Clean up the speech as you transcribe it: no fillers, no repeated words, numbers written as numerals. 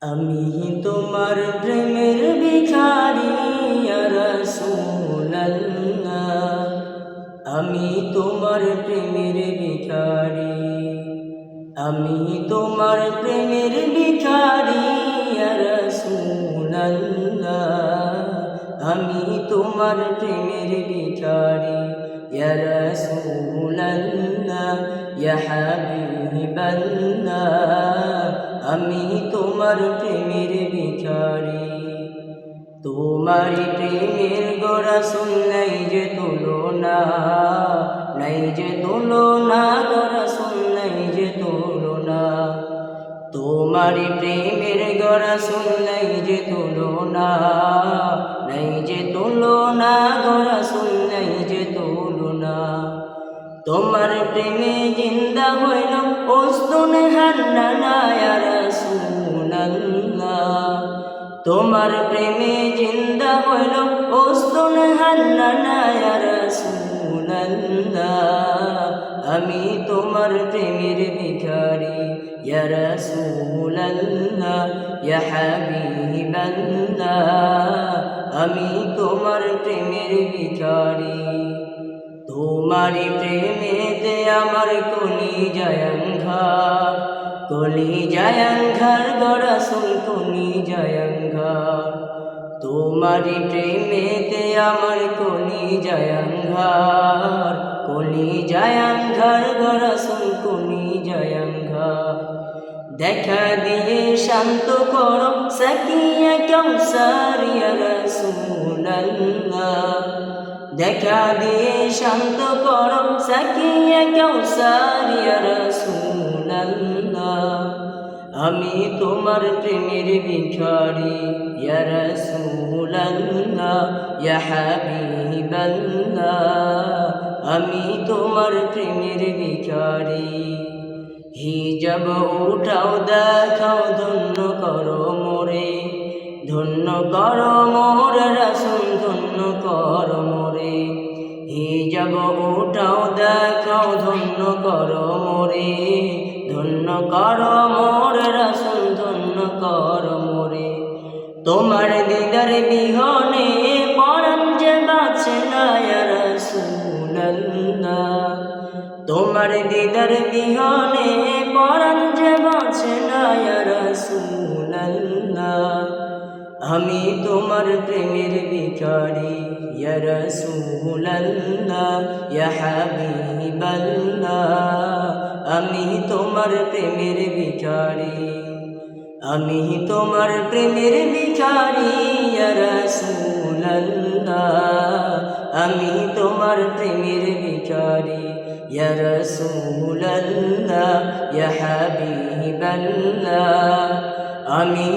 আমি তোমার প্রেমের ভিখারি ইয়া রাসূলুল্লাহ, আমি তোমার প্রেমের ভিখারি, আমি তোমার প্রেমের ভিখারি ইয়া রাসূলুল্লাহ, আমি তোমার প্রেমের ভিখারি ইয়া রাসূলুল্লাহ, ইয়া হাবিবাল্লাহ, আমি তোমার প্রেমের ভিখারি। তোমার প্রেমের গো রাসূল নাই যে তুলনা, নাই যে তুলনা গো রাসূল নাই যে তুলনা। তোমার প্রেমের গো রাসূল নাই যে তুলনা, নাই যে তুলনা গো রাসূল নাই যে তুলনা। তোমার প্রেমে জিন্দা হইল উস্তুন হান্নানা ইয়া রাসূলুল্লাহ, তোমার প্রেমে জিন্দা হইল উস্তুন হান্নানা ইয়া রাসূলুল্লাহ, আমি তোমার প্রেমের ভিখারি ইয়া রাসূলুল্লাহ, ইয়া হাবিবাল্লাহ, আমি তোমার প্রেমের ভিখারি। তোমার প্রেমেতে আমার কলিজায় আঁধার, কলিজায় আঁধার গো রাসূল কলিজায় আঁধার। তোমার প্রেমেতে আমার কলিজায় আঁধার, কলিজায় আঁধার গো রাসূল কলিজায় আঁধার। দেখা দিয়ে শান্ত করো সাকিয়া কাউসার ইয়া রাসূলুল্লাহ, দেখা দিয়ে শান্ত করো সাকিয়া কাউসার ইয়া রাসূলুল্লাহ, আমি তোমার প্রেমের ভিখারি ইয়া রাসূলুল্লাহ, ইয়া হাবিবাল্লাহ, আমি তোমার প্রেমের ভিখারি। হিজাব উঠাও দেখাও ধন্য করো মোরে, ধন্য করো মোর রাসূল ধন্য করো মোরে। হিজাব উঠাও দেখাও ধন্য করো মোরে, ধন্য করো মোর রাসূল ধন্য করো মোরে। তোমার দিদার বিহনে পরাণ যে বাঁচে না ইয়া রাসূলুল্লাহ, তোমার দিদার বিহনে পরাণ যে বাঁচে না ইয়া রাসূলুল্লাহ, আমি তোমার প্রেমের ভিখারি ইয়া রাসূলুল্লাহ, ইয়া হাবিবাল্লাহ, আমি তোমার প্রেমের ভিখারি। আমি তোমার প্রেমের ভিখারি ইয়া রাসূলুল্লাহ, আমি তোমার প্রেমের ভিখারি ইয়া রাসূলুল্লাহ, ইয়া হাবিবাল্লাহ, আমি